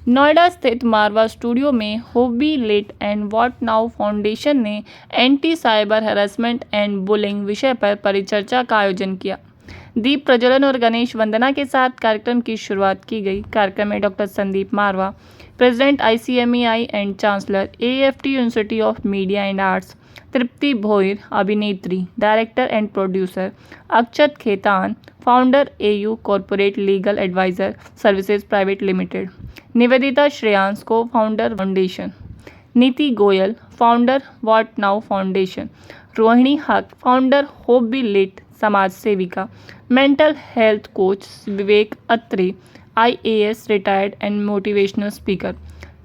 नोएडा स्थित मारवा स्टूडियो में Hobby Lit and What Now Foundation ने anti cyber harassment and bullying विषय पर परिचर्चा का आयोजन किया। दीप प्रज्वलन और गणेश वंदना के साथ कार्यक्रम की शुरुआत की गई। कार्यक्रम में doctor Sandeep Marwah, president ICMEI and chancellor AFT university of media and arts, Tripti Bhoir, अभिनेत्री, director and producer, Akshat Khetan, founder AU corporate legal advisor services private limited, Nivedita Shreyans co-founder foundation, Niti Goyal founder What Now Foundation, Rohini Haq founder Hobby Lit समाज सेविका, mental health coach Vivek Atri IAS retired and motivational speaker,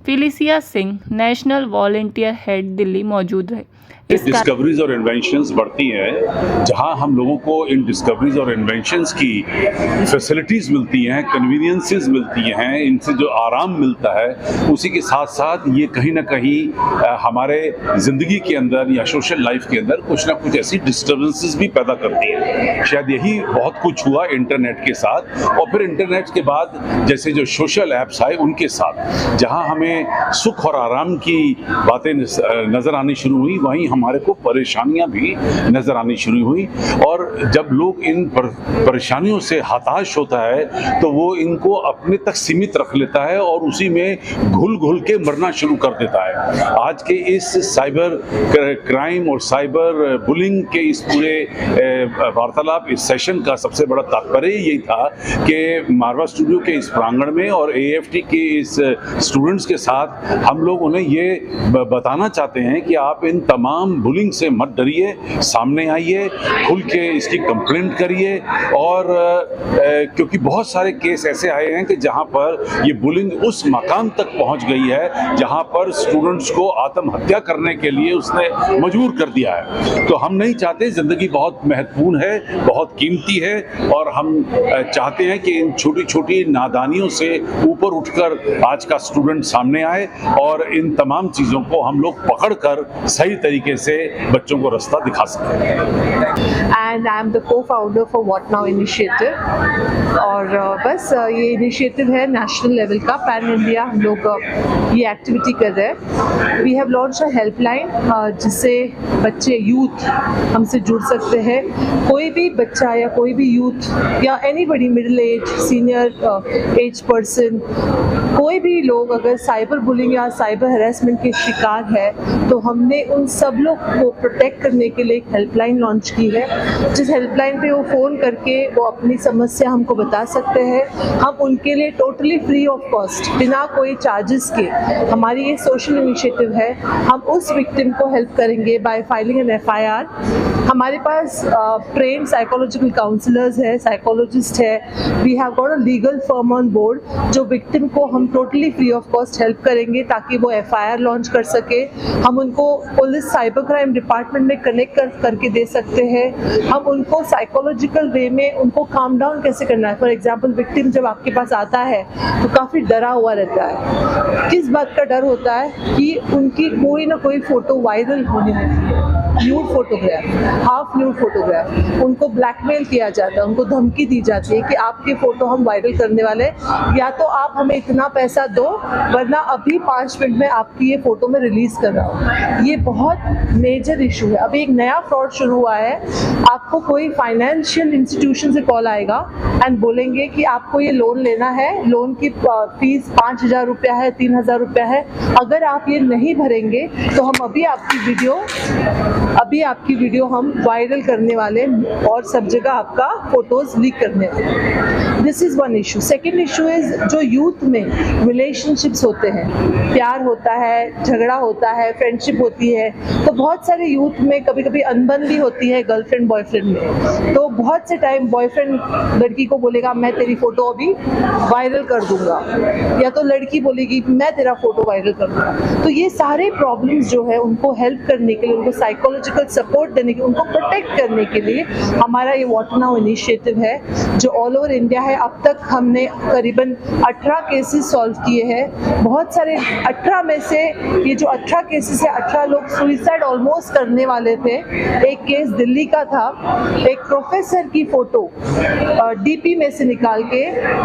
Felicia Singh national volunteer head Delhi मौजूद रहे। Discoveries और inventions बढ़ती हैं, जहां हम लोगों को इन डिस्कवरीज और इन्वेंशंस की फैसिलिटीज़ मिलती हैं, कन्वीनियंसेस मिलती हैं, इनसे जो आराम मिलता है, उसी के साथ साथ ये कहीं ना कहीं हमारे ज़िंदगी के अंदर या सोशल लाइफ के अंदर कुछ ना कुछ ऐसी डिस्टर्बेंसेस भी पैदा करती हैं। शायद यही बहुत कुछ हुआ इंटरनेट के साथ, और फिर इंटरनेट के बाद जैसे जो सोशल ऐप्स आए उनके साथ, जहाँ हमें सुख और आराम की बातें नज़र आनी शुरू हुई, वहीं हमारे को परेशानियां भी नजर आनी शुरू हुई। और जब लोग इन परेशानियों से हताश होता है तो वो इनको अपने तक सीमित रख लेता है और उसी में घुल घुल के मरना शुरू कर देता है। आज के इस साइबर क्राइम और साइबर बुलिंग के इस पूरे वार्तालाप, इस सेशन का सबसे बड़ा तात्पर्य यही था कि मारवा स्टूडियो के इस प्रांगण में और AFT के इस स्टूडेंट्स के साथ हम लोग उन्हें ये बताना चाहते हैं कि आप इन तमाम बुलिंग से मत डरिए, सामने आइए, खुल के इसकी कंप्लेंट करिए। और क्योंकि बहुत सारे केस ऐसे आए हैं कि जहां पर ये बुलिंग उस मकाम तक पहुंच गई है जहां पर स्टूडेंट्स को आत्महत्या करने के लिए उसने मजबूर कर दिया है। तो हम नहीं चाहते, जिंदगी बहुत महत्वपूर्ण है, बहुत कीमती है, और हम चाहते हैं कि इन छोटी छोटी नादानियों से ऊपर उठकर आज का स्टूडेंट सामने आए और इन तमाम चीज़ों को हम लोग पकड़कर सही तरीके से बच्चों को रास्ता दिखा सकें। And I am the co-founder for What Now Initiative। और बस ये इनिशिएटिव है नेशनल लेवल का, पैन इंडिया हम लोग ये एक्टिविटी कर रहे हैं। We have launch a helpline जिससे बच्चे, यूथ हमसे जुड़ सकते हैं। कोई भी बच्चा या कोई भी यूथ या anybody, middle age, senior age person, कोई भी लोग अगर साइबर बुलिंग या साइबर हैरेसमेंट के शिकार है तो हमने उन सब लोग को प्रोटेक्ट करने के लिए एक हेल्पलाइन लॉन्च की है, जिस हेल्पलाइन पे वो फ़ोन करके वो अपनी समस्या हमको बता सकते हैं। हम उनके लिए टोटली फ्री ऑफ कॉस्ट, बिना कोई चार्जेस के, हमारी ये सोशल इनिशिएटिव है। हम उस विक्टिम को हेल्प करेंगे बाय फाइलिंग एन FIR। हमारे पास ट्रेन्ड साइकोलॉजिकल काउंसलर्स है, साइकोलॉजिस्ट है। We have got a legal firm on board जो विक्टिम को हम totally free of cost help करेंगे ताकि वो FIR लॉन्च कर सके। हम उनको पुलिस साइबर क्राइम डिपार्टमेंट में कनेक्ट करके दे सकते हैं। हम उनको साइकोलॉजिकल वे में उनको काम डाउन कैसे करना है। फॉर एग्जांपल, विक्टिम जब आपके पास आता है तो काफ़ी डरा हुआ रहता है। किस बात का डर होता है कि उनकी कोई ना कोई फ़ोटो वायरल होने लगती है, nude photograph, half nude photograph, उनको ब्लैकमेल किया जाता है, उनको धमकी दी जाती है कि आपके फ़ोटो हम वायरल करने वाले, या तो आप हमें इतना पैसा दो वरना अभी 5 मिनट में आपकी ये फ़ोटो में रिलीज़ कर रहा हूँ। ये बहुत मेजर इशू है। अभी एक नया फ्रॉड शुरू हुआ है। आपको कोई फाइनेंशियल इंस्टीट्यूशन से कॉल आएगा एंड बोलेंगे कि आपको ये लोन लेना है, लोन की फीस 5,000 रुपया है, 3,000 रुपया है, अगर आप ये नहीं भरेंगे तो हम अभी आपकी वीडियो हम वायरल करने वाले और सब जगह आपका फोटोज लीक करने वाले। This is one issue. Second issue is जो यूथ में रिलेशनशिप्स होते हैं, प्यार होता है, झगड़ा होता है, फ्रेंडशिप होती है, तो बहुत सारे यूथ में कभी कभी अनबन भी होती है गर्लफ्रेंड बॉयफ्रेंड में। तो बहुत से टाइम बॉयफ्रेंड लड़की को बोलेगा मैं तेरी फ़ोटो अभी वायरल कर दूंगा, या तो लड़की बोलेगी मैं तेरा फ़ोटो वायरल कर दूंगा। तो ये सारे प्रॉब्लम्स जो है उनको हेल्प करने के लिए, उनको साइकोलॉजिकल साइकोलॉजिकल सपोर्ट देने के, उनको प्रोटेक्ट करने के लिए हमारा ये व्हाट नाउ इनिशिएटिव है जो ऑल ओवर इंडिया है। अब तक हमने करीबन 18 केसेस सॉल्व किए हैं। बहुत सारे 18 में से ये जो 18 केसेस है, 18 लोग सुइसाइड ऑलमोस्ट करने वाले थे। एक केस दिल्ली का था, एक प्रोफेसर की फोटो डीपी में से निकाल के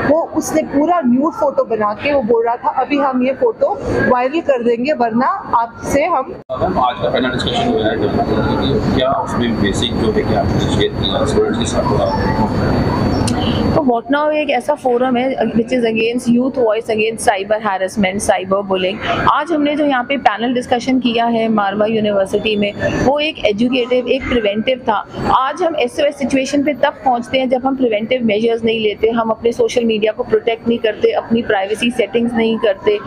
वो उसने पूरा न्यूड फोटो बना के वो बोल रहा था अभी हम ये फोटो वायरल कर देंगे वरना आपसे हम। आज का पैनल डिस्कशन हो रहा है, क्या उसमें बेसिक जो है कि आपने शेयर किया स्टूडेंट्स के साथ? तो व्हाट नाउ एक ऐसा फोरम है which is against youth voice against cyber harassment, cyber bullying. आज हमने जो यहाँ पे पैनल डिस्कशन किया है मारवा यूनिवर्सिटी में, वो एक एजुकेटिव, एक प्रिवेंटिव था। आज हम ऐसे सिचुएशन पे तब पहुँचते हैं जब हम प्रिवेंटिव मेजर्स नहीं लेते, हम अपने सोशल मीडिया को प्रोटेक्ट नहीं करते, अपनी प्राइवेसी सेटिंग्स नहीं करते।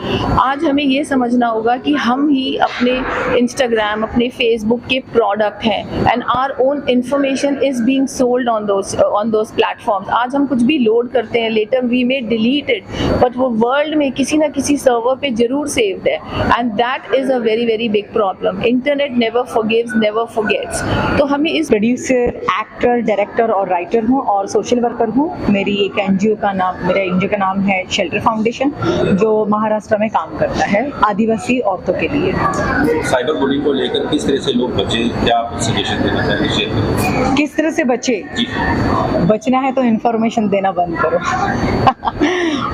आज हमें ये समझना होगा कि हम ही अपने इंस्टाग्राम, अपने फेसबुक के प्रोडक्ट हैं and our own information is being sold on those platforms. आज हम कुछ भी लोड करते हैं, later we may delete it, but वो वर्ल्ड में किसी ना किसी सर्वर पे जरूर सेव्ड है and that is a very very big problem. Internet never forgives, never forgets. तो हमें इस प्रोड्यूसर, एक्टर, डायरेक्टर और राइटर हूँ और सोशल वर्कर हूँ। मेरी एक एनजीओ का नाम है शेल्टर फाउंडेशन, जो महाराष्ट्र में काम करता है आदिवासी औरतों के लिए। साइबर बुलिंग को लेकर किस तरह से लोग बचे, क्या आप सजेशन देना चाहेंगे? किस तरह से बचे? बचना है तो इन्फॉर्मेशन देना बंद करो।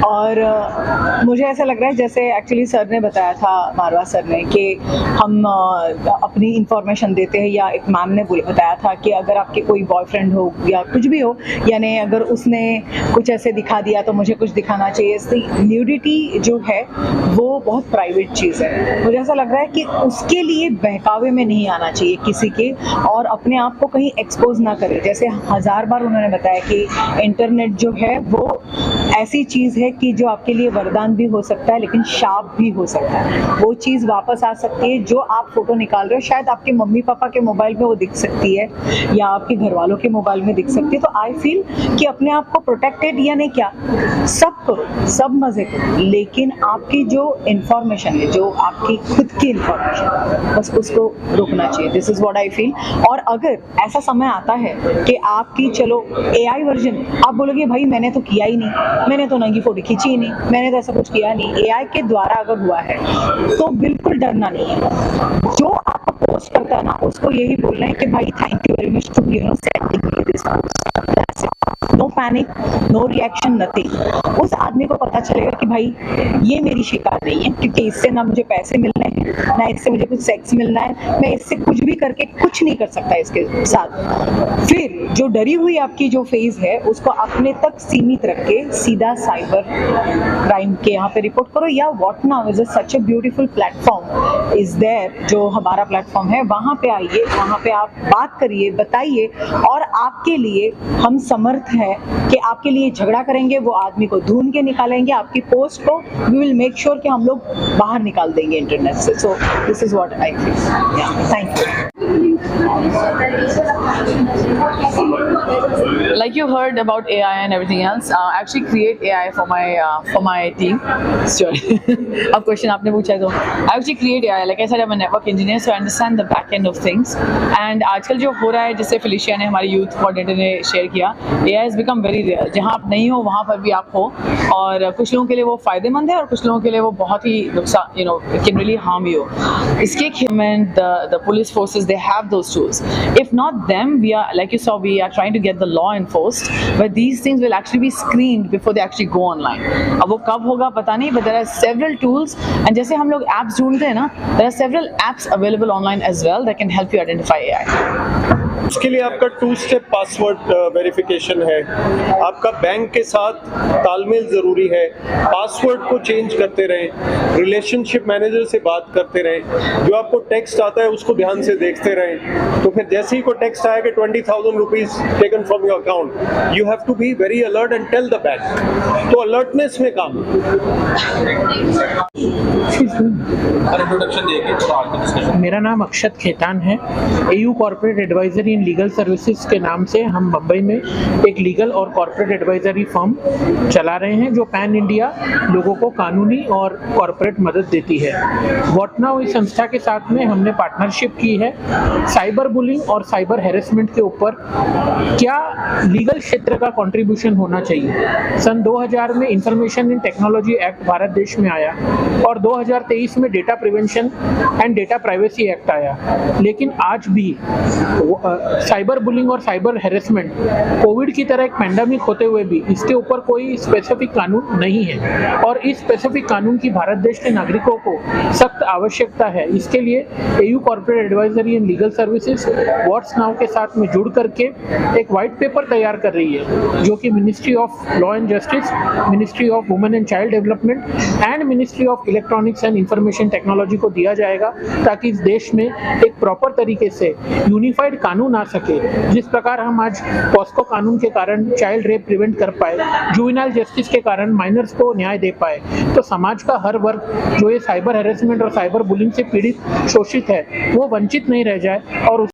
और मुझे ऐसा लग रहा है जैसे एक्चुअली सर ने बताया था, मारवा सर ने, कि हम अपनी इंफॉर्मेशन देते हैं, या एक मैम ने बताया था कि अगर आपके कोई बॉयफ्रेंड हो या कुछ भी हो, यानी अगर उसने कुछ ऐसे दिखा दिया तो मुझे कुछ दिखाना चाहिए। न्यूडिटी जो है वो बहुत प्राइवेट चीज़ है। मुझे ऐसा लग रहा है कि उसके लिए बहकावे में नहीं आना चाहिए किसी के, और अपने आप को कहीं एक्सपोज ना करे। जैसे 1000 बार उन्होंने बताया कि इंटरनेट जो है वो ऐसी चीज़ है कि जो आपके लिए वरदान भी हो सकता है लेकिन शाप भी हो सकता है। वो चीज़ वापस आ सकती है। जो आप फोटो निकाल रहे हो शायद आपके मम्मी पापा के मोबाइल में वो दिख सकती है या आपके घर वालों के मोबाइल में दिख सकती है। तो आई फील कि अपने आप को प्रोटेक्टेड, यानी क्या, सब करो, सब मज़े करो, लेकिन आपकी जो इंफॉर्मेशन है, जो आपकी खुद की इंफॉर्मेशन, बस उसको रोकना चाहिए। This is what I feel. और अगर ऐसा समय आता है कि आपकी चलो AI वर्जन, आप बोलोगे भाई मैंने तो किया ही नहीं, मैंने तो नंगी फोटो खींची ही नहीं, मैंने तो ऐसा कुछ किया नहीं, AI के द्वारा अगर हुआ है तो बिल्कुल डरना नहीं है। जो आपको पोस्ट करता है ना, उसको यही बोलना है कि भाई thank you very much to sending me this post. No panic, no reaction, nothing. उस आदमी को पता चलेगा कि भाई ये मेरी शिकायत नहीं है, क्योंकि इससे ना मुझे पैसे मिलने हैं, ना इससे मुझे कुछ सेक्स मिलना है, मैं इससे कुछ भी करके कुछ नहीं कर सकता इसके साथ। फिर जो डरी हुई आपकी जो फेज है उसको अपने तक सीमित रख के सीधा साइबर क्राइम के यहाँ पे रिपोर्ट करो, या what now is such a beautiful platform is there, जो हमारा प्लेटफॉर्म है, वहाँ पे आइए, वहाँ पे आप बात करिए, बताइए, और आपके लिए हम समर्थ हैं कि आपके लिए झगड़ा करेंगे, वो आदमी को ढूंढ के निकालेंगे, आपकी पोस्ट को वी विल मेक श्योर कि हम लोग बाहर निकाल देंगे इंटरनेट से। So this is what I feel. Thank you. Like you heard about AI and everything else, I actually create AI for my team. Sorry, अब question आपने पूछा है तो I actually create AI. Like I said, I'm a network engineer, so I understand the back end of things. And आजकल जो हो रहा है, जैसे फेलिशिया ने, हमारी यूथ कोऑर्डिनेटर ने शेयर किया, AI has become very real. जहाँ आप नहीं हो वहाँ पर भी आप हो, और कुछ लोगों के लिए वो फायदेमंद है और कुछ लोगों के लिए वो बहुत ही नुकसान, it can really harm you. इसके government, the police forces, they have those tools. If not them, we are, like you saw, we are trying to get the law enforced, but these things will actually be screened before they actually go online. अब वो कब होगा पता नहीं, but there are several tools, and जैसे हम लोग apps ढूंढते हैं ना, there are several apps available online as well that can help you identify AI. उसके लिए आपका 2-step पासवर्ड वेरिफिकेशन है, आपका बैंक के साथ तालमेल ज़रूरी है, पासवर्ड को चेंज करते रहें, रिलेशनशिप मैनेजर से बात करते रहें, जो आपको टेक्स्ट आता है उसको ध्यान से देखते रहें। तो फिर जैसे ही कोई टेक्स्ट आया कि 20,000 rupees taken from your account, you have to be very alert and tell the bank. तो अलर्टनेस में काम। इंट्रोडक्शन देके थोड़ा आगे डिस्कशन। मेरा नाम अक्षत खेतान है। AU corporate advisory in legal services के नाम से हम मुंबई में एक लीगल और कॉर्पोरेट एडवाइजरी फर्म चला रहे हैं जो पैन इंडिया लोगों को कानूनी और कॉर्पोरेट मदद देती है। व्हाट नाउ इस संस्था के साथ में हमने पार्टनरशिप की है साइबर बुलिंग और साइबर हैरेसमेंट के ऊपर क्या लीगल क्षेत्र का कंट्रीब्यूशन होना चाहिए। सन 2000 में information and technology act Bharat देश में आया और 2023 में data prevention and data privacy act आया, लेकिन आज भी साइबर बुलिंग और साइबर हैरेसमेंट कोविड की तरह एक पैंडेमिक होते हुए भी इसके ऊपर कोई स्पेसिफिक कानून नहीं है और इस स्पेसिफिक कानून की भारत देश के नागरिकों को सख्त आवश्यकता है। इसके लिए AU corporate advisory in legal services what's now के साथ में जुड़ करके एक व्हाइट पेपर तैयार कर रही है जो कि ministry of law and justice, ministry of women and child development and ministry of electronics and information technology को दिया जाएगा ताकि इस देश में एक प्रॉपर तरीके से यूनिफाइड कानून आ सके। जिस प्रकार हम आज पॉस्को कानून के कारण चाइल्ड रेप प्रिवेंट कर पाए, जुवेनाइल जस्टिस के कारण माइनर्स को न्याय दे पाए, तो समाज का हर वर्ग जो ये साइबर हैरेसमेंट और साइबर बुलिंग से पीड़ित शोषित है वो वंचित नहीं रह जाए और